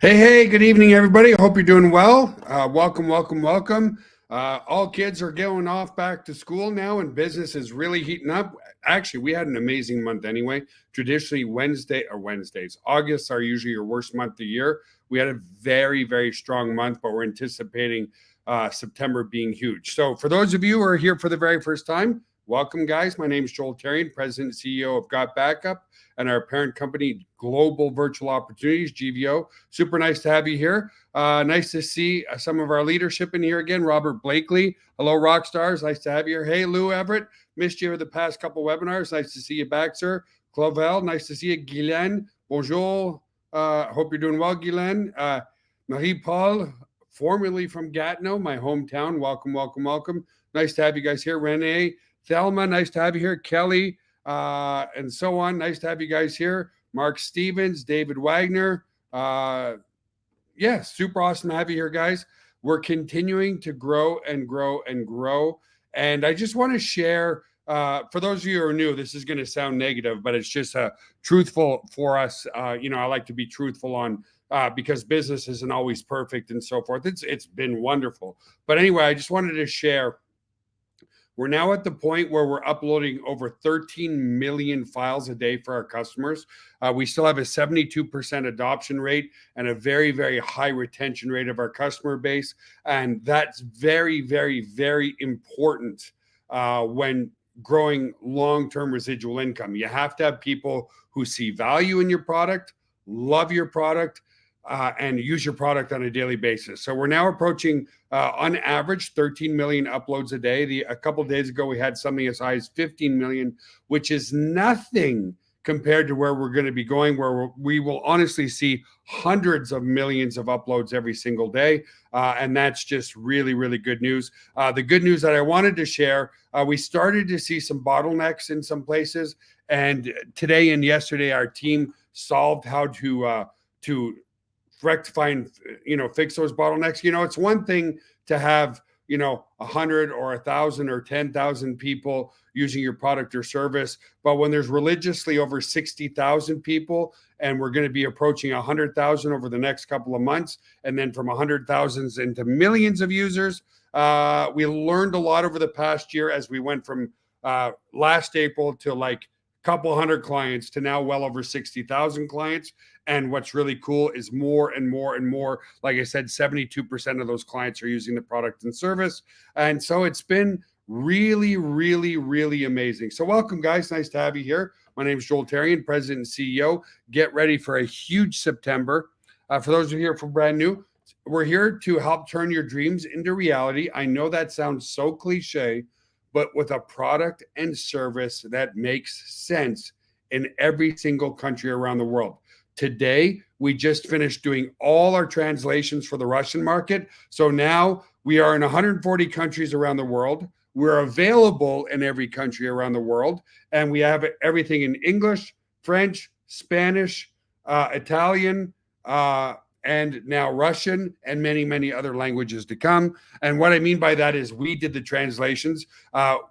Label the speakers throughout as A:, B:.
A: Hey, good evening, everybody. I hope you're doing well. Welcome. All kids are going off back to school now, and business is really heating up. Actually, we had an amazing month anyway. Traditionally, Wednesdays, August are usually your worst month of the year. We had a very strong month, but we're anticipating September being huge. So, for those of you who are here for the very first time, welcome, guys. My name is Joel Therrien, President and CEO of Got Backup and our parent company, Global Virtual Opportunities, GVO. Super nice to have you here. Nice to see some of our leadership in here again. Robert Blakely. Hello, rock stars. Nice to have you here. Hey, Lou Everett. Missed you over the past couple webinars. Nice to see you back, sir. Clavel. Nice to see you. Guylaine. Bonjour. Hope you're doing well, Guylaine. Marie-Paul, formerly from Gatineau, my hometown. Welcome. Nice to have you guys here. Renee. Thelma, nice to have you here. Kelly, and so on. Nice to have you guys here. Mark Stevens, David Wagner. Super awesome to have you here, guys. We're continuing to grow. And I just want to share, for those of you who are new, this is going to sound negative, but it's just truthful for us. I like to be truthful on because business isn't always perfect and so forth. It's been wonderful. But anyway, I just wanted to share. We're now at the point where we're uploading over 13 million files a day for our customers. We still have a 72% adoption rate and a very high retention rate of our customer base. And that's very important when growing long-term residual income. You have to have people who see value in your product, love your product, and use your product on a daily basis. So we're now approaching, on average, 13 million uploads a day. A couple of days ago, we had something as high as 15 million, which is nothing compared to where we're going to be going, where we will honestly see hundreds of millions of uploads every single day. And that's just really good news. The good news that I wanted to share, we started to see some bottlenecks in some places. And today and yesterday, our team solved how to rectify and fix those bottlenecks. It's one thing to have 100 or 1,000 or 10,000 people using your product or service, but when there's religiously over 60,000 people, and we're going to be approaching 100,000 over the next couple of months, and then from 100,000 into millions of users, we learned a lot over the past year as we went from last April to like couple hundred clients to now well over 60,000 clients. And what's really cool is more and more. Like I said, 72% of those clients are using the product and service. And so it's been really amazing. So welcome, guys. Nice to have you here. My name is Joel Therrien, President and CEO. Get ready for a huge September. For those of you here from brand new, we're here to help turn your dreams into reality. I know that sounds so cliche, but with a product and service that makes sense in every single country around the world. Today, we just finished doing all our translations for the Russian market. So now we are in 140 countries around the world. We're available in every country around the world. And we have everything in English, French, Spanish, Italian, and now Russian, and many other languages to come. And what I mean by that is we did the translations.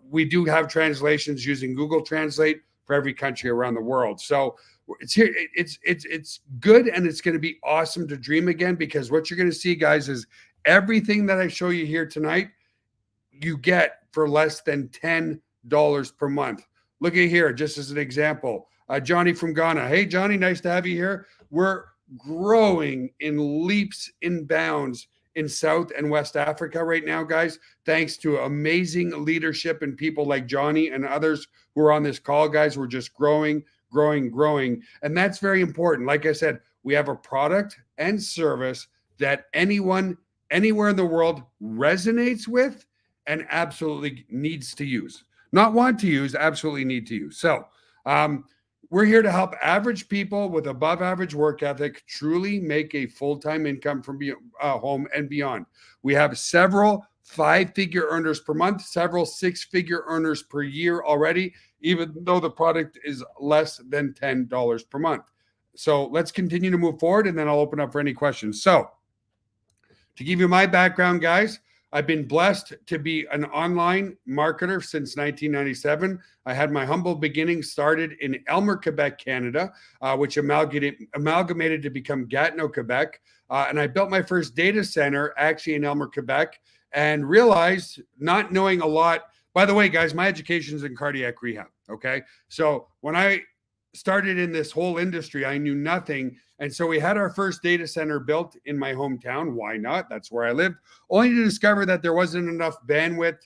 A: We do have translations using Google Translate for every country around the world. So it's here. It's good, and it's going to be awesome to dream again, because what you're going to see, guys, is everything that I show you here tonight, you get for less than $10 per month. Look at here, just as an example, Johnny from Ghana. Hey, Johnny, nice to have you here. We're growing in leaps and bounds in South and West Africa right now, guys, thanks to amazing leadership and people like Johnny and others who are on this call, guys. We're just growing. And that's very important. Like I said, we have a product and service that anyone, anywhere in the world resonates with and absolutely needs to use. Not want to use, absolutely need to use. So, we're here to help average people with above average work ethic truly make a full-time income from home and beyond. We have several 5-figure earners per month, several 6-figure earners per year already, even though the product is less than $10 per month. So let's continue to move forward, and then I'll open up for any questions. So to give you my background, guys, I've been blessed to be an online marketer since 1997. I had my humble beginnings started in Elmer, Quebec, Canada, which amalgamated to become Gatineau, Quebec. And I built my first data center actually in Elmer, Quebec, and realized, not knowing a lot. By the way, guys, my education is in cardiac rehab. Okay. So when I started in this whole industry, I knew nothing. And so we had our first data center built in my hometown. Why not? That's where I lived, only to discover that there wasn't enough bandwidth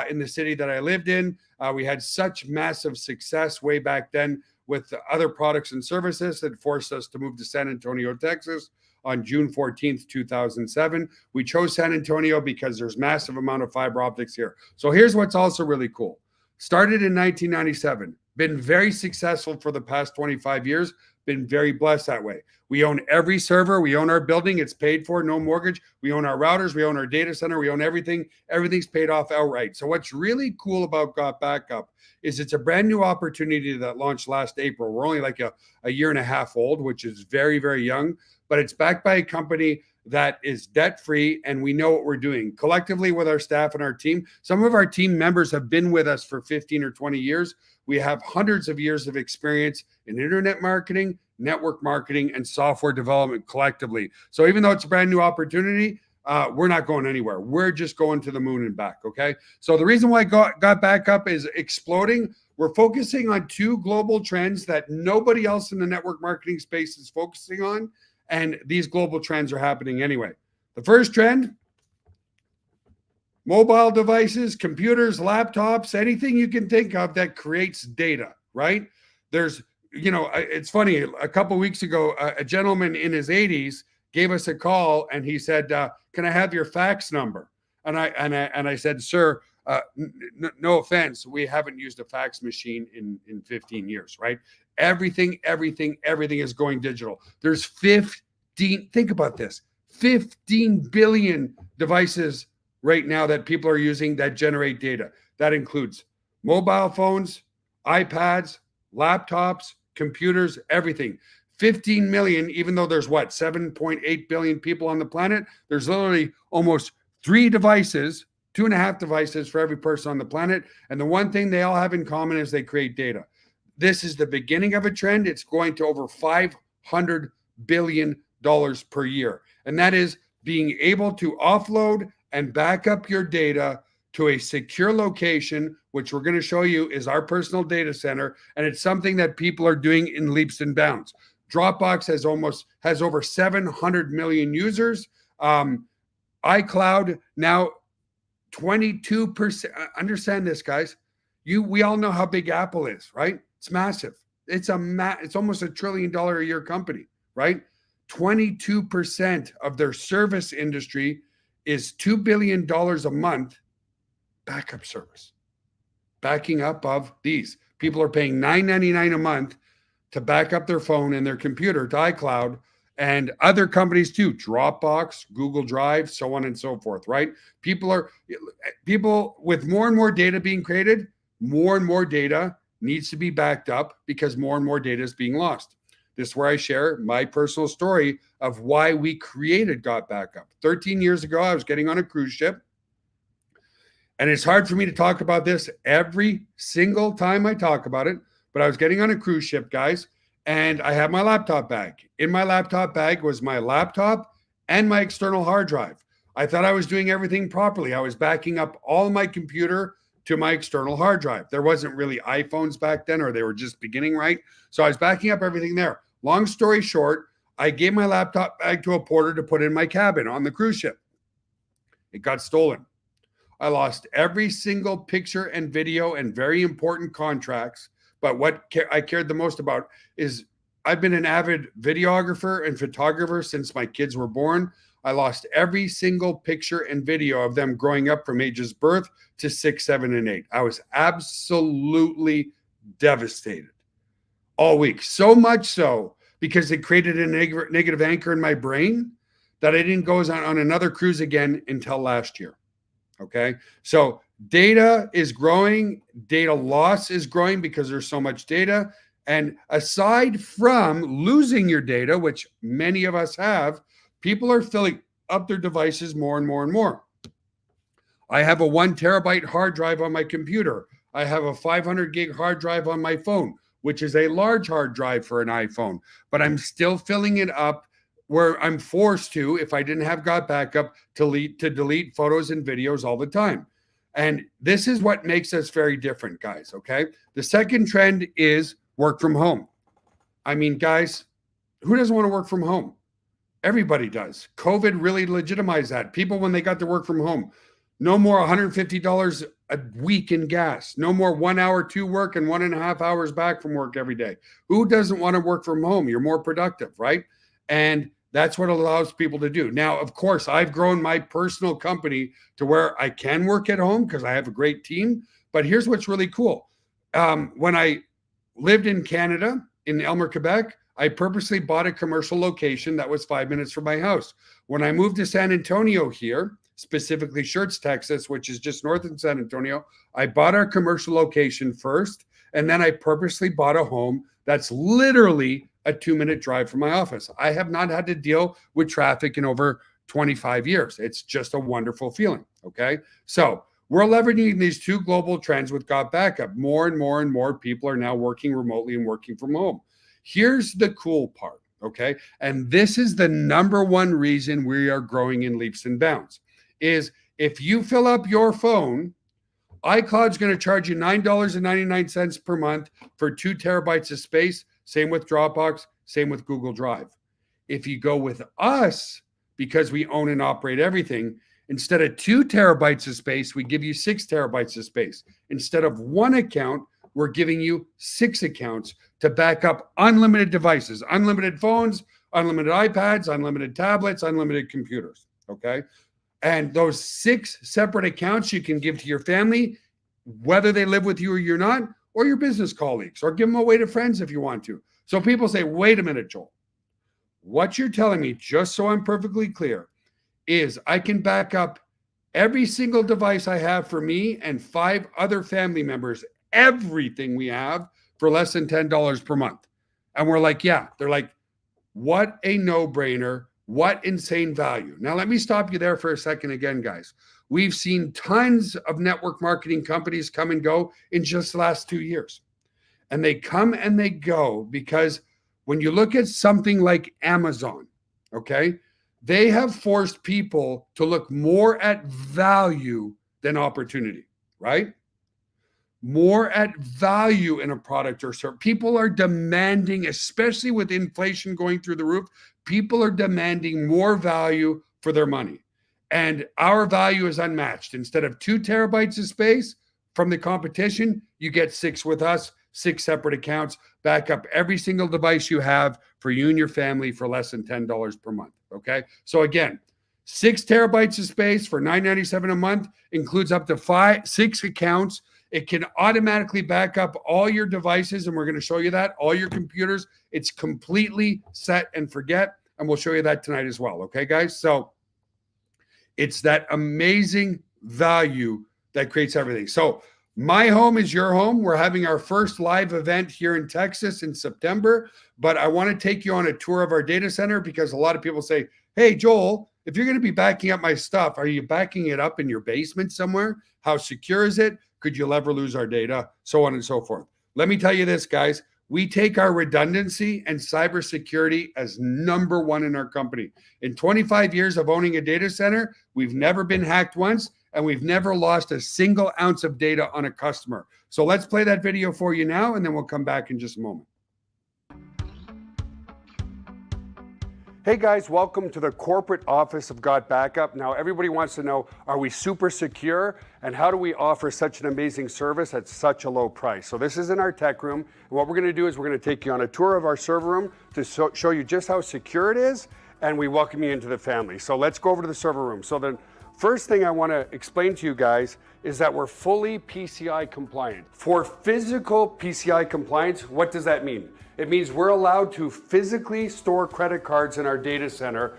A: in the city that I lived in. We had such massive success way back then with other products and services that forced us to move to San Antonio, Texas on June 14th, 2007. We chose San Antonio because there's massive amount of fiber optics here. So here's what's also really cool. Started in 1997, been very successful for the past 25 years, been very blessed that way. We own every server. We own our building. It's paid for, no mortgage. We own our routers. We own our data center. We own everything. Everything's paid off outright. So what's really cool about Got Backup is it's a brand new opportunity that launched last April. We're only like a year and a half old, which is very, very young, but it's backed by a company that is debt-free, and we know what we're doing collectively with our staff and our team. Some of our team members have been with us for 15 or 20 years. We have hundreds of years of experience in internet marketing, network marketing, and software development collectively. So even though it's a brand new opportunity, we're not going anywhere. We're just going to the moon and back, okay? So the reason why Got Backup is exploding, we're focusing on two global trends that nobody else in the network marketing space is focusing on. And these global trends are happening anyway. The first trend, mobile devices, computers, laptops, anything you can think of that creates data, right? There's, it's funny, a couple of weeks ago, a gentleman in his 80s gave us a call and he said, can I have your fax number? And I said, sir, no offense, we haven't used a fax machine in 15 years, right? Everything is going digital. There's 15, think about this, 15 billion devices right now that people are using that generate data. That includes mobile phones, iPads, laptops, computers, everything. 15 million, even though there's 7.8 billion people on the planet, there's literally almost 3 devices, 2.5 devices for every person on the planet. And the one thing they all have in common is they create data. This is the beginning of a trend. It's going to over $500 billion per year. And that is being able to offload and back up your data to a secure location, which we're going to show you is our personal data center. And it's something that people are doing in leaps and bounds. Dropbox has over 700 million users. iCloud now 22%. Understand this, guys. We all know how big Apple is, right? It's massive. It's almost $1 trillion a year company, right? 22% of their service industry is $2 billion a month backup service. Backing up of these. People are paying $9.99 a month to back up their phone and their computer to iCloud, and other companies too, Dropbox, Google Drive, so on and so forth, right? People with more and more data being created, more and more data needs to be backed up because more and more data is being lost. This is where I share my personal story of why we created Got Backup. 13 years ago, I was getting on a cruise ship. And it's hard for me to talk about this every single time I talk about it, but I was getting on a cruise ship, guys, and I had my laptop bag. In my laptop bag was my laptop and my external hard drive. I thought I was doing everything properly. I was backing up all my computer to my external hard drive. There wasn't really iPhones back then, or they were just beginning, right? So I was backing up everything there. Long story short, I gave my laptop bag to a porter to put in my cabin on the cruise ship. It got stolen. I lost every single picture and video and very important contracts. But what I cared the most about is I've been an avid videographer and photographer since my kids were born. I lost every single picture and video of them growing up from ages birth to 6, 7, and 8. I was absolutely devastated all week. So much so because it created a negative anchor in my brain that I didn't go on another cruise again until last year. Okay. So data is growing. Data loss is growing because there's so much data. And aside from losing your data, which many of us have, people are filling up their devices more and more and more. I have a 1 terabyte hard drive on my computer. I have a 500 gig hard drive on my phone, which is a large hard drive for an iPhone, but I'm still filling it up where I'm forced to, if I didn't have Got Backup, to delete photos and videos all the time. And this is what makes us very different, guys. Okay. The second trend is work from home. I mean, guys, who doesn't want to work from home? Everybody does. COVID really legitimized that. People, when they got to work from home, no more $150 a week in gas. No more 1 hour to work and 1.5 hours back from work every day. Who doesn't want to work from home? You're more productive, right? And that's what allows people to do. Now, of course, I've grown my personal company to where I can work at home because I have a great team. But here's what's really cool. When I lived in Canada, in Elmer, Quebec, I purposely bought a commercial location that was 5 minutes from my house. When I moved to San Antonio here, specifically Schertz, Texas, which is just north of San Antonio, I bought our commercial location first, and then I purposely bought a home that's literally a 2-minute drive from my office. I have not had to deal with traffic in over 25 years. It's just a wonderful feeling, okay? So we're leveraging these two global trends with Got Backup. More and more and more people are now working remotely and working from home. Here's the cool part, okay? And this is the number one reason we are growing in leaps and bounds, is if you fill up your phone, iCloud's going to charge you $9.99 per month for 2 terabytes of space. Same with Dropbox, same with Google Drive. If you go with us, because we own and operate everything, instead of 2 terabytes of space, we give you 6 terabytes of space. Instead of one account, we're giving you 6 accounts to back up unlimited devices, unlimited phones, unlimited iPads, unlimited tablets, unlimited computers, okay? And those 6 separate accounts you can give to your family, whether they live with you or you're not, or your business colleagues, or give them away to friends if you want to. So people say, wait a minute, Joel. What you're telling me, just so I'm perfectly clear, is I can back up every single device I have for me and 5 other family members, everything we have, for less than $10 per month. And we're like, yeah. They're like, what a no-brainer. What insane value. Now, let me stop you there for a second again, guys. We've seen tons of network marketing companies come and go in just the last 2 years. And they come and they go because when you look at something like Amazon, okay, they have forced people to look more at value than opportunity, right? More at value in a product or service. People are demanding, especially with inflation going through the roof, people are demanding more value for their money. And our value is unmatched. Instead of 2 terabytes of space from the competition, you get 6 with us, 6 separate accounts, back up every single device you have for you and your family for less than $10 per month, okay? So again, 6 terabytes of space for $9.97 a month includes up to 6 accounts. It can automatically back up all your devices, and we're going to show you that, all your computers. It's completely set and forget, and we'll show you that tonight as well, okay, guys? So it's that amazing value that creates everything. So my home is your home. We're having our first live event here in Texas in September, but I want to take you on a tour of our data center because a lot of people say, hey, Joel, if you're going to be backing up my stuff, are you backing it up in your basement somewhere? How secure is it? Could you ever lose our data? So on and so forth. Let me tell you this, guys. We take our redundancy and cybersecurity as number one in our company. In 25 years of owning a data center, we've never been hacked once, and we've never lost a single ounce of data on a customer. So let's play that video for you now, and then we'll come back in just a moment. Hey guys, welcome to the corporate office of Got Backup. Now everybody wants to know, are we super secure? And how do we offer such an amazing service at such a low price? So this is in our tech room. And what we're gonna do is we're gonna take you on a tour of our server room to show you just how secure it is, and we welcome you into the family. So let's go over to the server room. So the first thing I wanna explain to you guys is that we're fully PCI compliant. For physical PCI compliance, what does that mean? It means we're allowed to physically store credit cards in our data center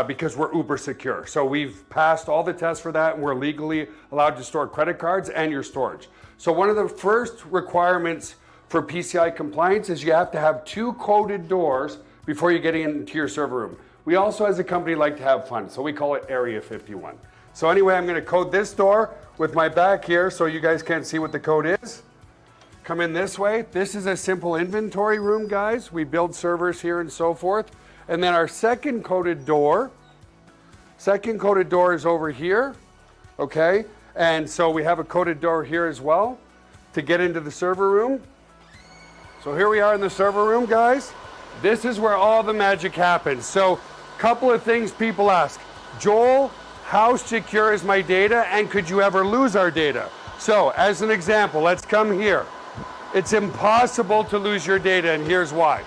A: because we're uber secure. So we've passed all the tests for that, and we're legally allowed to store credit cards and your storage. So one of the first requirements for PCI compliance is you have to have 2 coded doors before you get into your server room. We also, as a company, like to have fun, so we call it Area 51. So anyway, I'm going to code this door with my back here so you guys can't see what the code is. Come in this way. This is a simple inventory room, guys. We build servers here and so forth. And then our second coded door is over here, okay? And so we have a coded door here as well to get into the server room. So here we are in the server room, guys. This is where all the magic happens. So couple of things people ask. Joel, how secure is my data, and could you ever lose our data? So as an example, let's come here. It's impossible to lose your data, and here's why.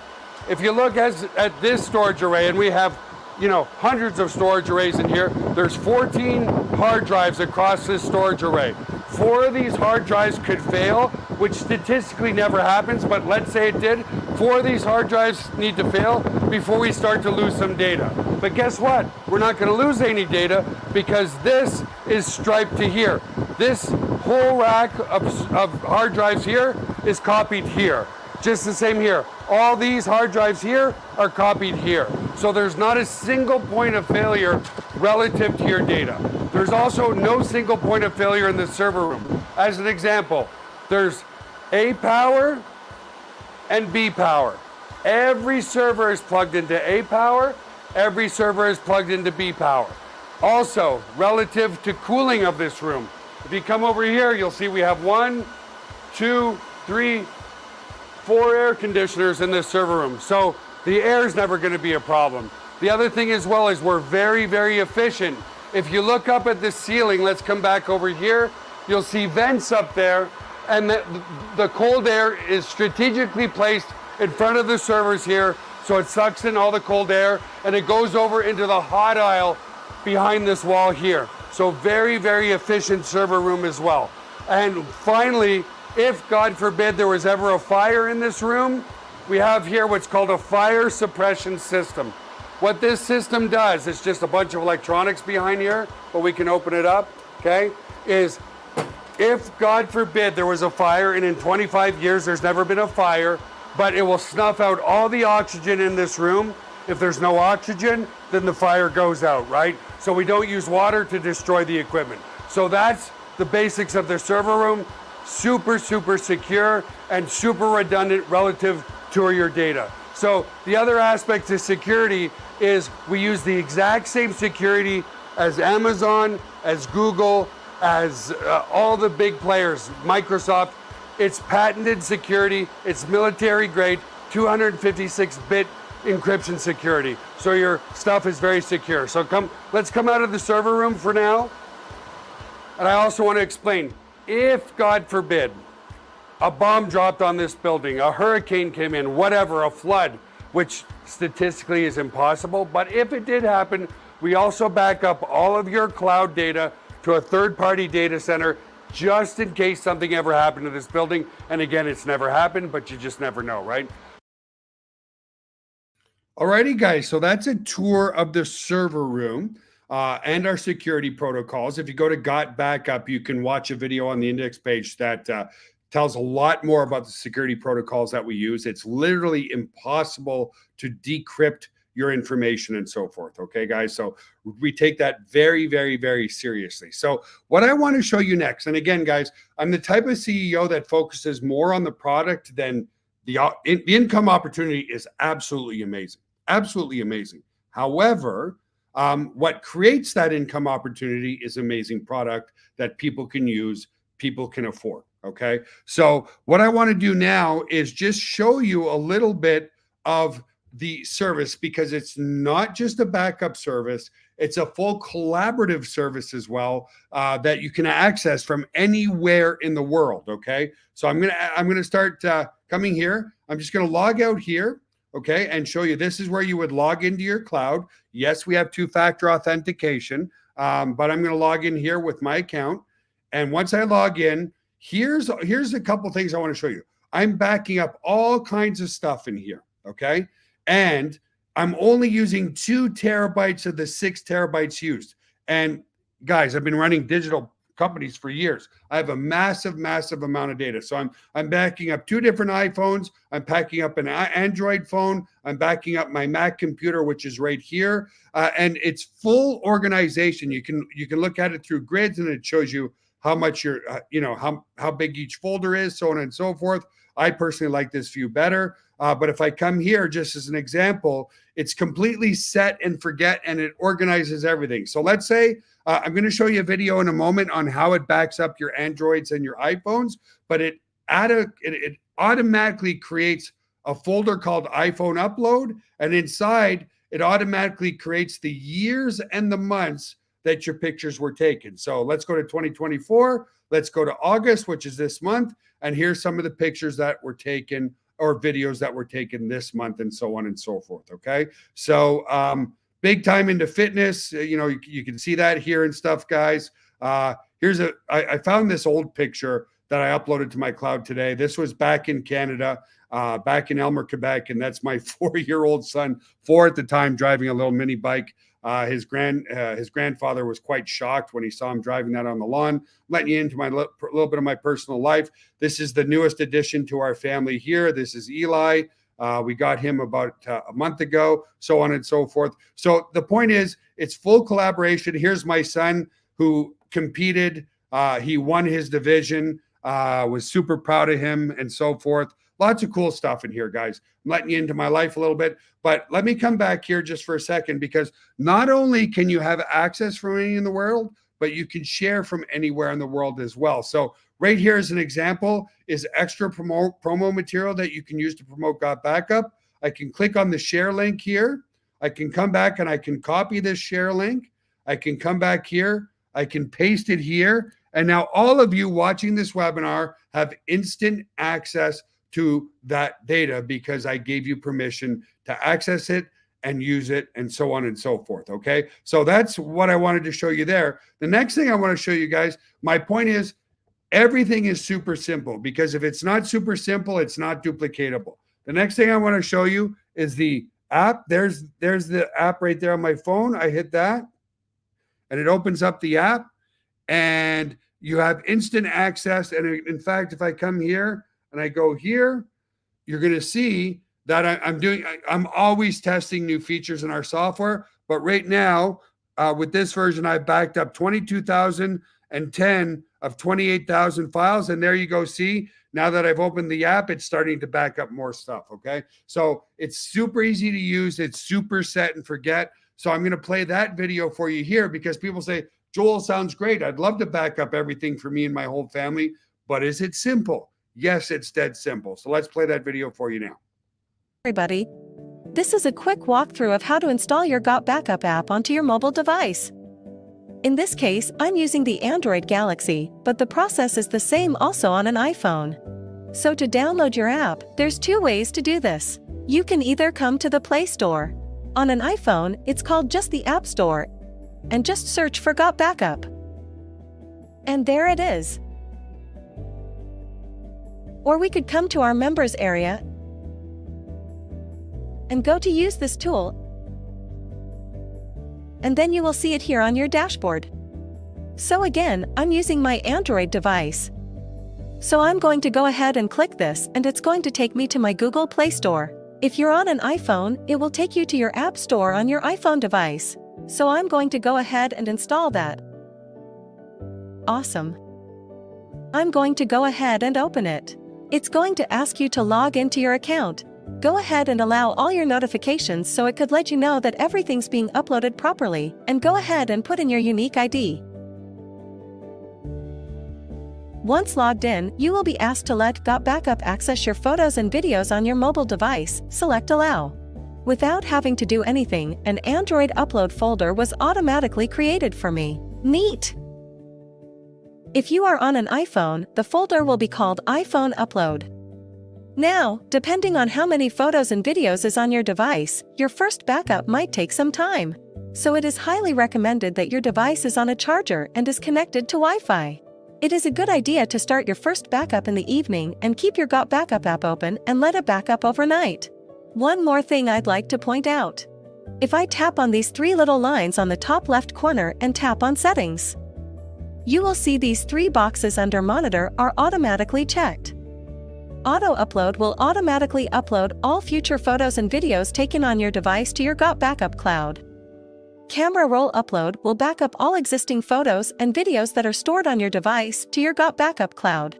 A: If you look at this storage array, and we have, you know, hundreds of storage arrays in here, there's 14 hard drives across this storage array. 4 of these hard drives could fail, which statistically never happens, but let's say it did. 4 of these hard drives need to fail before we start to lose some data. But guess what? We're not going to lose any data because this is striped to here. This whole rack of hard drives here is copied here. Just the same here. All these hard drives here are copied here. So there's not a single point of failure relative to your data. There's also no single point of failure in the server room. As an example, there's A power and B power. Every server is plugged into A power. Every server is plugged into B power. Also, relative to cooling of this room, if you come over here, you'll see we have 1, 2, 3, 4 air conditioners in this server room. So the air is never going to be a problem. The other thing as well is we're very, very efficient. If you look up at the ceiling, let's come back over here, you'll see vents up there, and the cold air is strategically placed in front of the servers here, so it sucks in all the cold air, and it goes over into the hot aisle behind this wall here. So very, very efficient server room as well. And finally, if God forbid there was ever a fire in this room, we have here what's called a fire suppression system. What this system does, it's just a bunch of electronics behind here, but we can open it up, okay, is if God forbid there was a fire, and in 25 years there's never been a fire, but it will snuff out all the oxygen in this room. If there's no oxygen, then the fire goes out, right? So we don't use water to destroy the equipment. So that's the basics of the server room. Super, super secure and super redundant relative to your data. So the other aspect to security is we use the exact same security as Amazon, as Google, as all the big players, Microsoft. It's patented security. It's military grade, 256-bit encryption security. So your stuff is very secure. So let's come out of the server room for now. And I also want to explain, if God forbid a bomb dropped on this building, a hurricane came in, whatever, a flood, which statistically is impossible, but if it did happen, we also back up all of your cloud data to a third-party data center just in case something ever happened to this building. And again, it's never happened, but you just never know, right? Alrighty, guys, so that's a tour of the server room and our security protocols. If you go to Got Backup, you can watch a video on the index page that tells a lot more about the security protocols that we use. It's literally impossible to decrypt your information and so forth. Okay, guys. So we take that very, very, very seriously. So what I want to show you next, and again, guys, I'm the type of CEO that focuses more on the product than the income opportunity is absolutely amazing. Absolutely amazing. However, what creates that income opportunity is amazing product that people can use, people can afford. Okay. So what I want to do now is just show you a little bit of the service, because it's not just a backup service. It's a full collaborative service as well that you can access from anywhere in the world. Okay. So I'm going to start coming here. I'm just going to log out here. Okay. And show you, this is where you would log into your cloud. Yes, we have 2-factor authentication, but I'm going to log in here with my account. And once I log in, here's a couple things I want to show you. I'm backing up all kinds of stuff in here. Okay. And I'm only using 2 terabytes of the 6 terabytes used. And guys, I've been running digital companies for years. I have a massive amount of data. So I'm backing up 2 different iPhones. I'm backing up an Android phone. I'm backing up my Mac computer, which is right here, and it's full organization. You can look at it through grids, and it shows you how much you're, how big each folder is, so on and so forth. I personally like this view better. But if I come here, just as an example, it's completely set and forget, and it organizes everything. So let's say I'm going to show you a video in a moment on how it backs up your Androids and your iPhones, but it automatically creates a folder called iPhone Upload, and inside it automatically creates the years and the months that your pictures were taken. So let's go to 2024. Let's go to August, which is this month, and here's some of the pictures that were taken or videos that were taken this month, and so on and so forth. Okay. So big time into fitness. You can see that here and stuff, guys. I found this old picture that I uploaded to my cloud today. This was back in Canada, back in Elmer, Quebec. And that's my 4-year-old son, 4 at the time, driving a little mini bike. His grandfather was quite shocked when he saw him driving that on the lawn. Letting you into my little bit of my personal life. This is the newest addition to our family here. This is Eli. We got him about a month ago, so on and so forth. So the point is, it's full collaboration. Here's my son who competed. He won his division, was super proud of him, and so forth. Lots of cool stuff in here, guys. I'm letting you into my life a little bit, but let me come back here just for a second, because not only can you have access from anywhere in the world, but you can share from anywhere in the world as well. So right here is an example, is extra promo material that you can use to promote Got Backup. I can click on the share link here. I can come back and I can copy this share link. I can come back here. I can paste it here. And now all of you watching this webinar have instant access to that data because I gave you permission to access it and use it, and so on and so forth. Okay. So that's what I wanted to show you there. The next thing I want to show you guys, my point is, everything is super simple, because if it's not super simple, it's not duplicatable. The next thing I want to show you is the app. There's the app right there on my phone. I hit that and it opens up the app, and you have instant access. And in fact, if I come here and I go here, you're going to see that I'm always testing new features in our software. But right now, with this version, I backed up 22,010 of 28,000 files. And there you go. See, now that I've opened the app, it's starting to back up more stuff. Okay. So it's super easy to use. It's super set and forget. So I'm going to play that video for you here, because people say, Joel, sounds great. I'd love to back up everything for me and my whole family. But is it simple? Yes, it's dead simple. So let's play that video for you now.
B: Everybody, this is a quick walkthrough of how to install your Got Backup app onto your mobile device. In this case, I'm using the Android Galaxy, but the process is the same also on an iPhone. So to download your app, there's 2 ways to do this. You can either come to the Play Store. On an iPhone, it's called just the App Store, and just search for Got Backup. And there it is. Or we could come to our members area and go to use this tool, and then you will see it here on your dashboard. So again, I'm using my Android device. So I'm going to go ahead and click this, and it's going to take me to my Google Play Store. If you're on an iPhone, it will take you to your App Store on your iPhone device. So I'm going to go ahead and install that. Awesome. I'm going to go ahead and open it. It's going to ask you to log into your account. Go ahead and allow all your notifications so it could let you know that everything's being uploaded properly, and go ahead and put in your unique ID. Once logged in, you will be asked to let Got Backup access your photos and videos on your mobile device. Select Allow. Without having to do anything, an Android upload folder was automatically created for me. Neat! If you are on an iPhone, the folder will be called iPhone Upload. Now, depending on how many photos and videos is on your device, your first backup might take some time. So it is highly recommended that your device is on a charger and is connected to Wi-Fi. It is a good idea to start your first backup in the evening and keep your Got Backup app open and let it back up overnight. One more thing I'd like to point out. If I tap on these 3 little lines on the top left corner and tap on Settings, You will see these 3 boxes under Monitor are automatically checked. Auto Upload will automatically upload all future photos and videos taken on your device to your Got Backup cloud. Camera Roll Upload will back up all existing photos and videos that are stored on your device to your Got Backup cloud.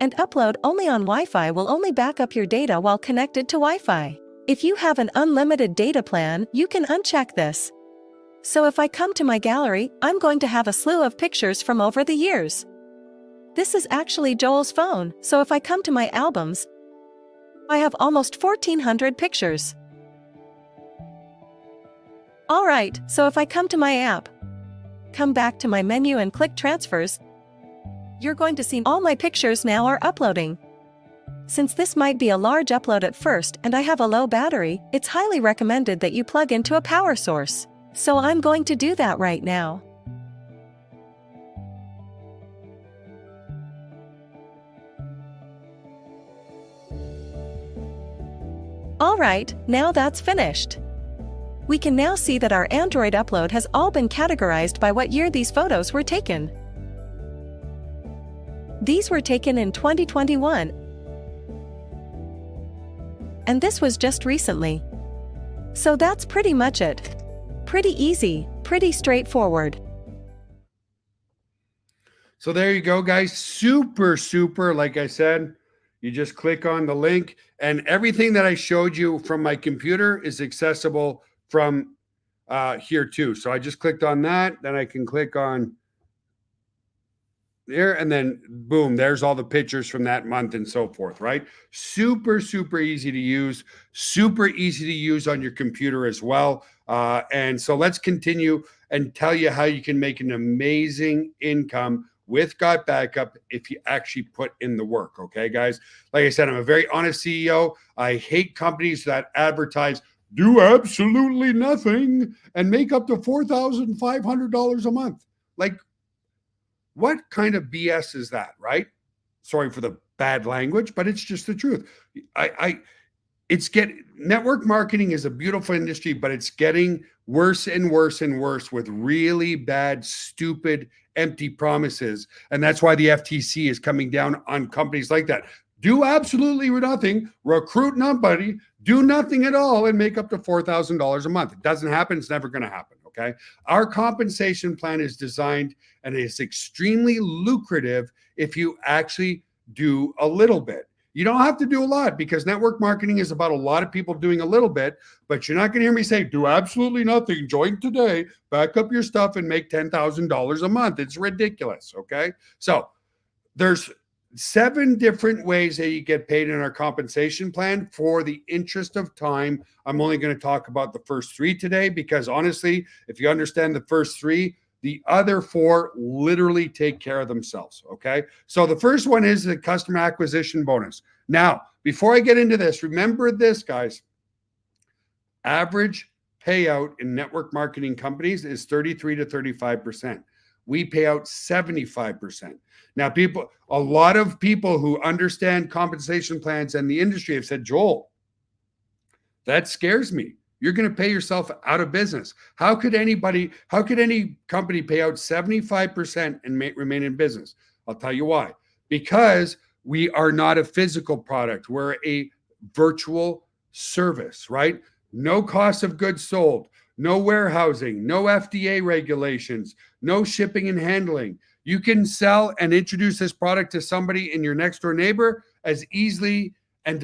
B: And Upload Only on Wi-Fi will only back up your data while connected to Wi-Fi. If you have an unlimited data plan, you can uncheck this. So if I come to my gallery, I'm going to have a slew of pictures from over the years. This is actually Joel's phone, so if I come to my albums, I have almost 1,400 pictures. Alright, so if I come to my app, come back to my menu and click Transfers, you're going to see all my pictures now are uploading. Since this might be a large upload at first and I have a low battery, it's highly recommended that you plug into a power source. So I'm going to do that right now. Alright, now that's finished. We can now see that our Android upload has all been categorized by what year these photos were taken. These were taken in 2021. And this was just recently. So that's pretty much it. Pretty easy, pretty straightforward.
A: So there you go, guys. Super, like I said, you just click on the link and everything that I showed you from my computer is accessible from here too. So I just clicked on that, then I can click on there and then boom, there's all the pictures from that month and so forth, right? Super easy to use, super easy to use on your computer as well. And so let's continue and tell you how you can make an amazing income with Got Backup if you actually put in the work. Okay, guys, like I said, I'm a very honest CEO. I hate companies that advertise do absolutely nothing and make up to $4,500 a month. Like, what kind of BS is that, right? Sorry for the bad language, but it's just the truth. Network marketing is a beautiful industry, but it's getting worse and worse with really bad, stupid, empty promises. And that's why the FTC is coming down on companies like that. Do absolutely nothing, recruit nobody, do nothing at all, and make up to $4,000 a month. It doesn't happen. It's never going to happen. Okay. Our compensation plan is designed and it's extremely lucrative if you actually do a little bit. You don't have to do a lot because network marketing is about a lot of people doing a little bit, but you're not going to hear me say, do absolutely nothing, join today, back up your stuff and make $10,000 a month. It's ridiculous. Okay. So there's 7 different ways that you get paid in our compensation plan. For the interest of time, I'm only going to talk about the first 3 today because honestly, if you understand the first 3, the other 4 literally take care of themselves. Okay. So the first one is the customer acquisition bonus. Now, before I get into this, remember this, guys. Average payout in network marketing companies is 33 to 35%. We pay out 75%. Now, a lot of people who understand compensation plans and the industry have said, Joel, that scares me. You're going to pay yourself out of business. How could any company pay out 75% and remain in business? I'll tell you why. Because we are not a physical product. We're a virtual service, right? No cost of goods sold, no warehousing, no FDA regulations, no shipping and handling. You can sell and introduce this product to somebody in your next door neighbor as easily and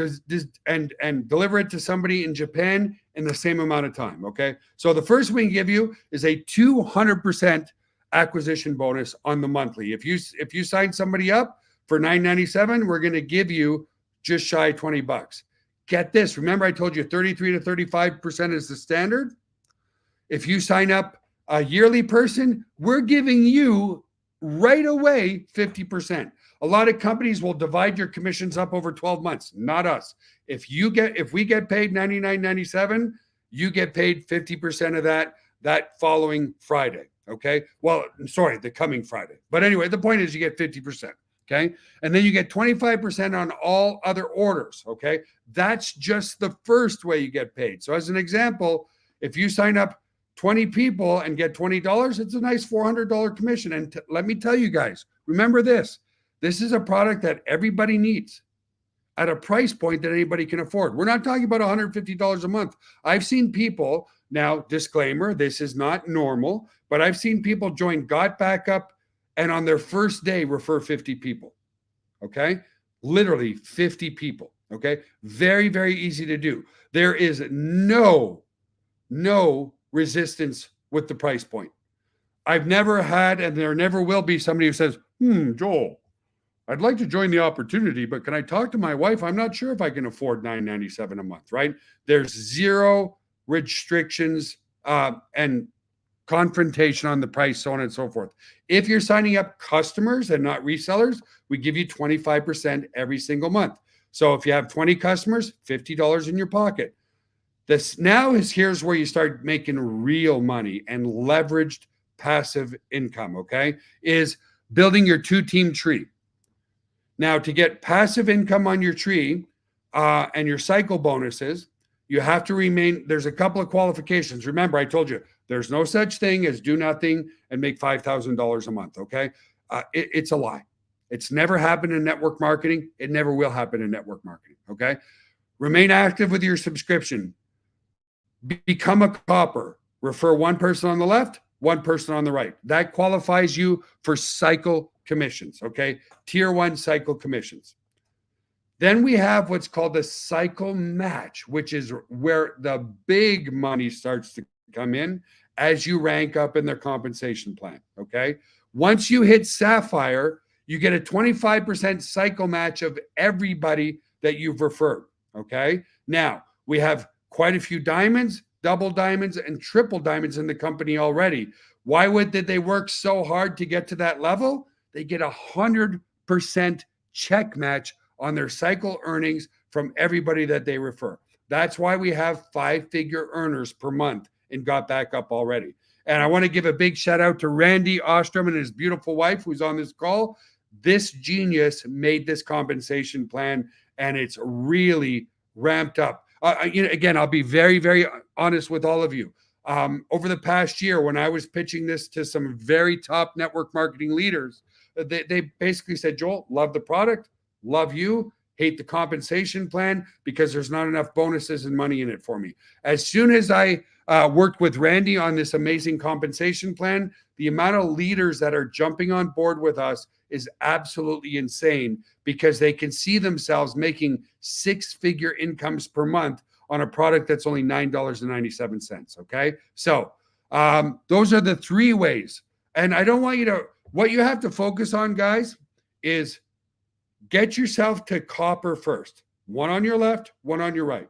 A: deliver it to somebody in Japan in the same amount of time. Okay. So the first we can give you is a 200% acquisition bonus on the monthly. If you sign somebody up for $9.97, we're going to give you just shy of $20. Get this. Remember, I told you 33 to 35% is the standard. If you sign up a yearly person, we're giving you right away 50%. A lot of companies will divide your commissions up over 12 months. Not us. If we get paid $99.97, you get paid 50% of that following Friday. Okay. Well, sorry, the coming Friday. But anyway, the point is you get 50%. Okay. And then you get 25% on all other orders. Okay. That's just the first way you get paid. So as an example, if you sign up 20 people and get $20, it's a nice $400 commission. And let me tell you guys, remember this. This is a product that everybody needs at a price point that anybody can afford. We're not talking about $150 a month. I've seen people, now disclaimer, this is not normal, but I've seen people join Got Backup and on their first day refer 50 people. Okay? Literally 50 people. Okay? Very, very easy to do. There is no resistance with the price point. I've never had, and there never will be, somebody who says, Joel, I'd like to join the opportunity, but can I talk to my wife? I'm not sure if I can afford $9.97 a month, right? There's zero restrictions and confrontation on the price, so on and so forth. If you're signing up customers and not resellers, we give you 25% every single month. So if you have 20 customers, $50 in your pocket. Here's where you start making real money and leveraged passive income, okay? Is building your 2-team tree. Now, to get passive income on your tree and your cycle bonuses, you have to there's a couple of qualifications. Remember, I told you, there's no such thing as do nothing and make $5,000 a month, okay? It's a lie. It's never happened in network marketing. It never will happen in network marketing, okay? Remain active with your subscription. Become a copper. Refer one person on the left, one person on the right. That qualifies you for cycle commissions, okay? Tier 1 cycle commissions. Then we have what's called the cycle match, which is where the big money starts to come in as you rank up in their compensation plan, okay? Once you hit Sapphire, you get a 25% cycle match of everybody that you've referred, okay? Now, we have quite a few diamonds, double diamonds, and triple diamonds in the company already. Why did they work so hard to get to that level? They get 100% check match on their cycle earnings from everybody that they refer. That's why we have 5-figure earners per month in Got Backup already. And I want to give a big shout out to Randy Ostrom and his beautiful wife who's on this call. This genius made this compensation plan, and it's really ramped up. Again, I'll be very, very honest with all of you. Over the past year, when I was pitching this to some very top network marketing leaders, they basically said, Joel, love the product, love you, hate the compensation plan because there's not enough bonuses and money in it for me. As soon as I worked with Randy on this amazing compensation plan, the amount of leaders that are jumping on board with us is absolutely insane because they can see themselves making 6-figure incomes per month on a product that's only $9.97. Okay. So those are the 3 ways. And I don't want you to, what you have to focus on, guys, is get yourself to copper first. One on your left, one on your right.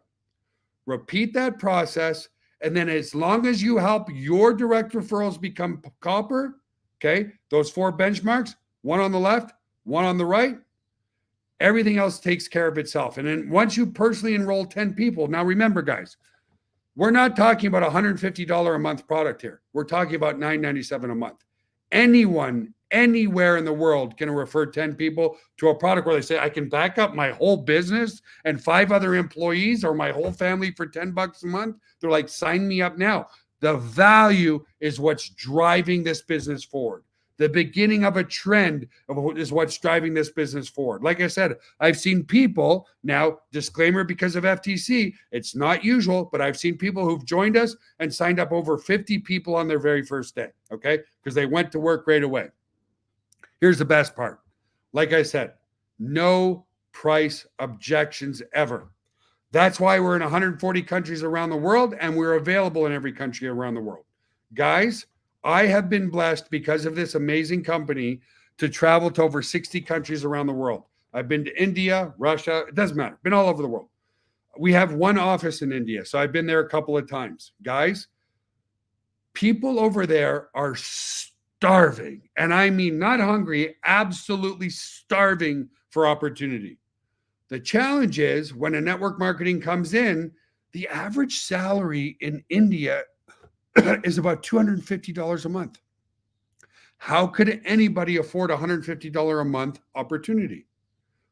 A: Repeat that process. And then as long as you help your direct referrals become copper, okay, those 4 benchmarks, one on the left, one on the right, everything else takes care of itself. And then once you personally enroll 10 people, now remember, guys, we're not talking about $150 a month product here. We're talking about $9.97 a month. Anyone, anywhere in the world can refer 10 people to a product where they say, I can back up my whole business and 5 other employees or my whole family for $10 a month. They're like, sign me up now. The value is what's driving this business forward. The beginning of a trend is what's driving this business forward. Like I said, I've seen people, now disclaimer because of FTC, it's not usual, but I've seen people who've joined us and signed up over 50 people on their very first day, okay? Because they went to work right away. Here's the best part. Like I said, no price objections ever. That's why we're in 140 countries around the world, and we're available in every country around the world. Guys, I have been blessed because of this amazing company to travel to over 60 countries around the world. I've been to India, Russia, it doesn't matter, been all over the world. We have one office in India, so I've been there a couple of times. Guys, people over there are starving, and I mean not hungry, absolutely starving for opportunity. The challenge is when a network marketing comes in, the average salary in India is about $250 a month. How could anybody afford $150 a month opportunity?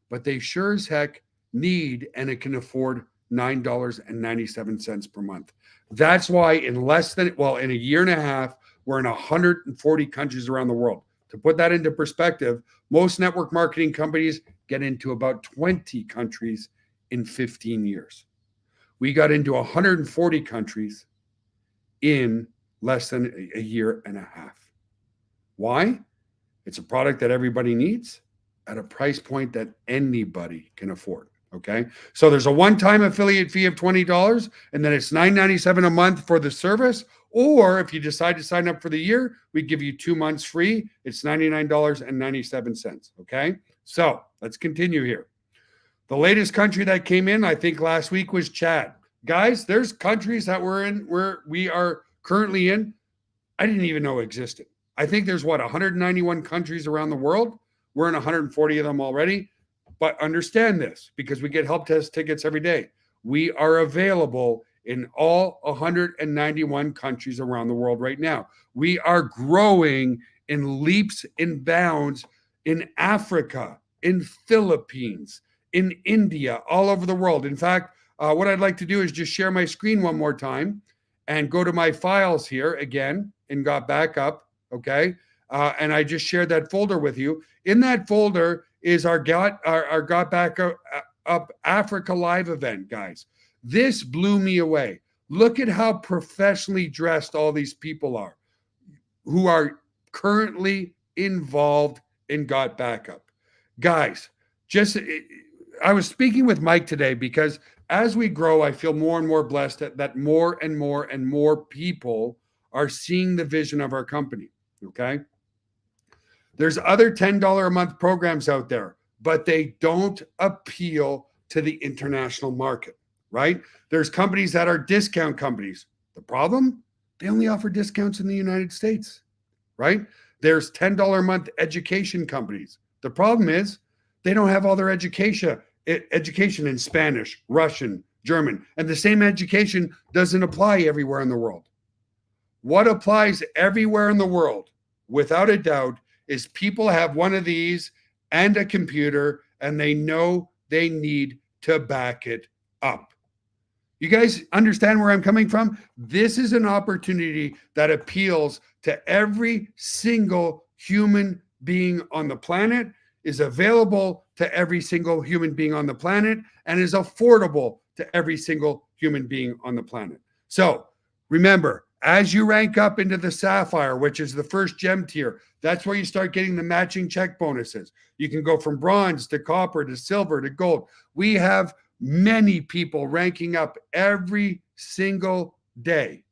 A: But they sure as heck need and it can afford $9.97 per month. That's why in in a year and a half, we're in 140 countries around the world. To put that into perspective, most network marketing companies get into about 20 countries in 15 years. We got into 140 countries in less than a year and a half. Why? It's a product that everybody needs at a price point that anybody can afford. Okay. So there's a one-time affiliate fee of $20, and then it's $9.97 a month for the service. Or if you decide to sign up for the year, we give you 2 months free. It's $99.97. Okay. So let's continue here. The latest country that came in, I think last week, was Chad. Guys, there's countries that we are currently in, I didn't even know existed. I think there's 191 countries around the world. We're in 140 of them already. But understand this, because we get help test tickets every day. We are available in all 191 countries around the world right now. We are growing in leaps and bounds in Africa, in Philippines, in India, all over the world. In fact, what I'd like to do is just share my screen one more time and go to my files here again and got back up, okay? And I just shared that folder with you. In that folder is our Got Back Up Africa Live event, guys. This blew me away. Look at how professionally dressed all these people are who are currently involved in Got Back Up. Guys, I was speaking with Mike today because as we grow, I feel more and more blessed that more and more and more people are seeing the vision of our company, okay? There's other $10 a month programs out there, but they don't appeal to the international market, right? There's companies that are discount companies. The problem? They only offer discounts in the United States, right? There's $10 a month education companies. The problem is they don't have all their education in Spanish, Russian, German, and the same education doesn't apply everywhere in the world. What applies everywhere in the world, without a doubt, is people have one of these and a computer, and they know they need to back it up. You guys understand where I'm coming from? This is an opportunity that appeals to every single human being on the planet, is available to every single human being on the planet, and is affordable to every single human being on the planet. So remember, as you rank up into the Sapphire, which is the first gem tier, that's where you start getting the matching check bonuses. You can go from bronze to copper to silver to gold. We have many people ranking up every single day.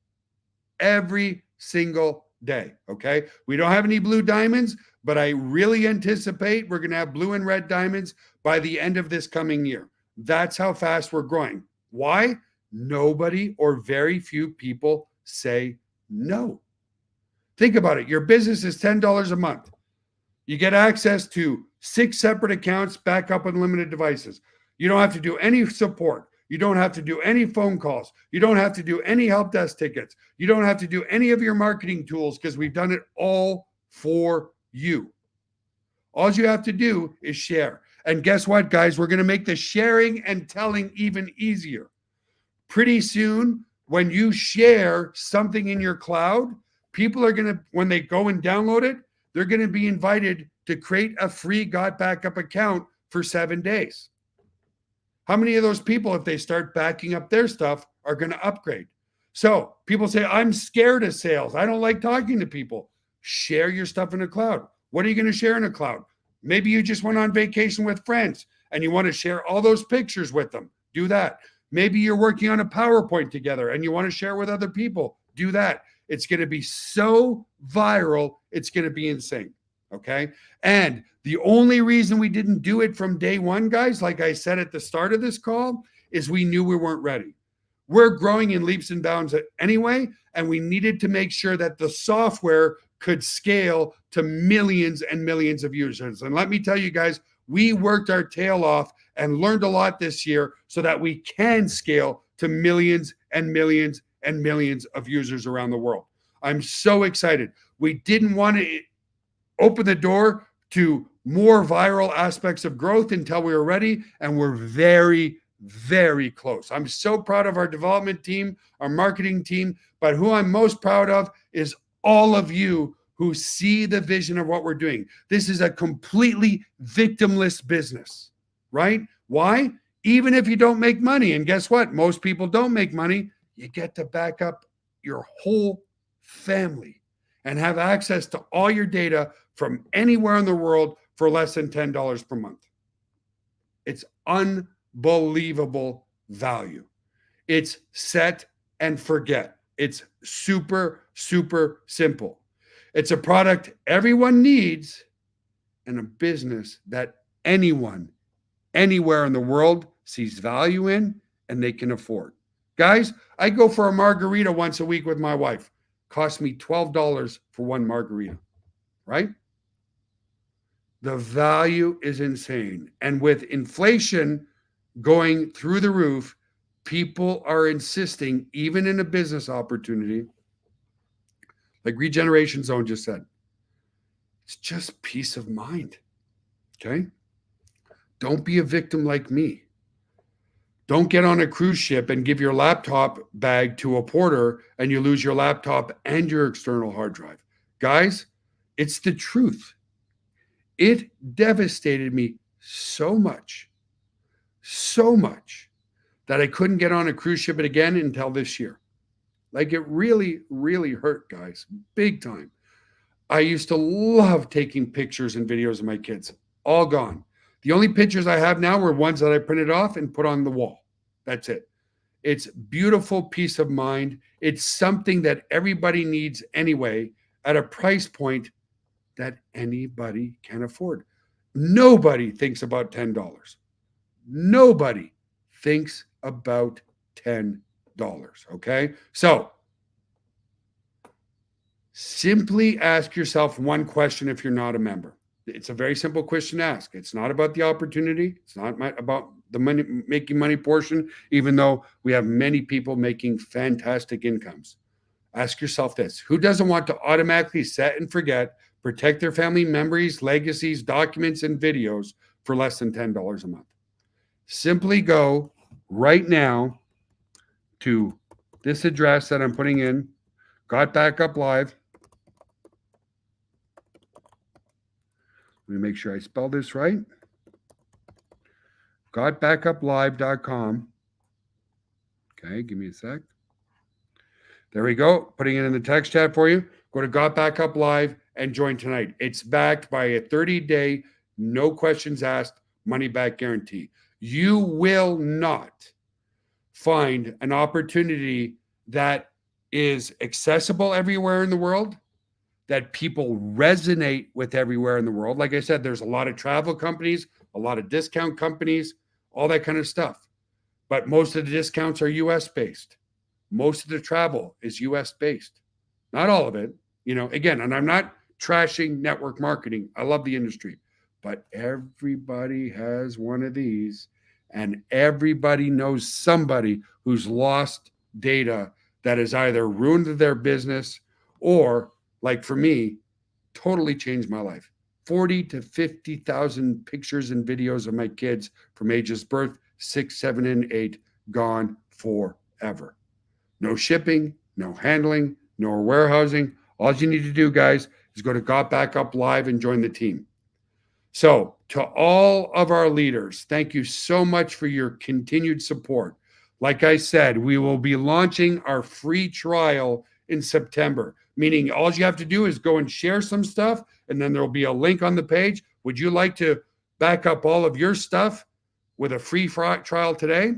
A: Every single day, okay? We don't have any blue diamonds, but I really anticipate we're going to have blue and red diamonds by the end of this coming year. That's how fast we're growing. Why? Nobody or very few people say no. Think about it. Your business is $10 a month. You get access to 6 separate accounts, backup unlimited devices. You don't have to do any support. You don't have to do any phone calls. You don't have to do any help desk tickets. You don't have to do any of your marketing tools because we've done it all for you. All you have to do is share. And guess what, guys? We're going to make the sharing and telling even easier. Pretty soon, when you share something in your cloud, people are going to, when they go and download it, they're going to be invited to create a free Got Back Up account for 7 days. How many of those people, if they start backing up their stuff, are going to upgrade? So people say, I'm scared of sales. I don't like talking to people. Share your stuff in the cloud. What are you going to share in the cloud? Maybe you just went on vacation with friends and you want to share all those pictures with them. Do that. Maybe you're working on a PowerPoint together and you want to share with other people. Do that. It's going to be so viral. It's going to be insane. Okay. And the only reason we didn't do it from day one, guys, like I said at the start of this call, is we knew we weren't ready. We're growing in leaps and bounds anyway, and we needed to make sure that the software could scale to millions and millions of users. And let me tell you guys, we worked our tail off and learned a lot this year so that we can scale to millions and millions and millions of users around the world. I'm so excited. We didn't want to open the door to more viral aspects of growth until we were ready, and we're very, very close. I'm so proud of our development team, our marketing team, but who I'm most proud of is all of you who see the vision of what we're doing. This is a completely victimless business, right? Why? Even if you don't make money, and guess what? Most people don't make money, you get to back up your whole family and have access to all your data from anywhere in the world for less than $10 per month. It's unbelievable value. It's set and forget. It's super, super simple. It's a product everyone needs and a business that anyone, anywhere in the world sees value in and they can afford. Guys, I go for a margarita once a week with my wife. Cost me $12 for one margarita, right? The value is insane. And with inflation going through the roof, people are insisting, even in a business opportunity, like Regeneration Zone just said, it's just peace of mind. Okay? Don't be a victim like me. Don't get on a cruise ship and give your laptop bag to a porter and you lose your laptop and your external hard drive. Guys, it's the truth. It devastated me so much that I couldn't get on a cruise ship again until this year. Like it really, really hurt, guys, big time. I used to love taking pictures and videos of my kids, all gone. The only pictures I have now were ones that I printed off and put on the wall. That's it. It's beautiful peace of mind. It's something that everybody needs anyway at a price point that anybody can afford. Nobody thinks about $10. Nobody thinks about $10. Okay? So simply ask yourself one question if you're not a member. It's a very simple question to ask. It's not about the opportunity. It's not about the money, making money portion, even though we have many people making fantastic incomes. Ask yourself this: who doesn't want to automatically set and forget, protect their family memories, legacies, documents, and videos for less than $10 a month? Simply go right now to this address that I'm putting in, Got Backup Live. Let me make sure I spell this right. GotBackupLive.com. Okay, give me a sec. There we go. Putting it in the text chat for you. Go to Got Backup Live and join tonight. It's backed by a 30-day, no questions asked, money back guarantee. You will not find an opportunity that is accessible everywhere in the world, that people resonate with everywhere in the world. Like I said, there's a lot of travel companies, a lot of discount companies, all that kind of stuff. But most of the discounts are US based. Most of the travel is US based. Not all of it, again, and I'm not trashing network marketing. I love the industry, but everybody has one of these and everybody knows somebody who's lost data that has either ruined their business or, like for me, totally changed my life. 40 to 50,000 pictures and videos of my kids from ages birth, 6, 7, and 8, gone forever. No shipping, no handling, no warehousing. All you need to do, guys, is go to Got Backup Live and join the team. So to all of our leaders, thank you so much for your continued support. Like I said, we will be launching our free trial in September, meaning all you have to do is go and share some stuff, and then there'll be a link on the page. Would you like to back up all of your stuff with a free trial today?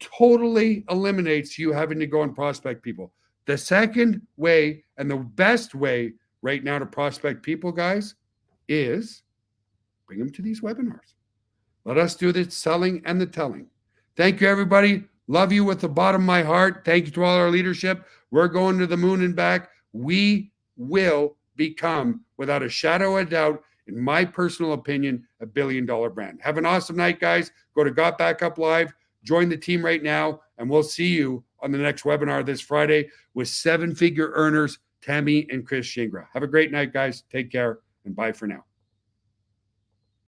A: Totally eliminates you having to go and prospect people. The second way and the best way right now to prospect people, guys, is bring them to these webinars. Let us do the selling and the telling. Thank you, everybody. Love you with the bottom of my heart. Thank you to all our leadership. We're going to the moon and back. We will become, without a shadow of a doubt, in my personal opinion, a billion-dollar brand. Have an awesome night, guys. Go to Got Backup Live. Join the team right now, and we'll see you on the next webinar this Friday with 7-figure earners, Tammy and Chris Shingra. Have a great night, guys. Take care, and bye for now.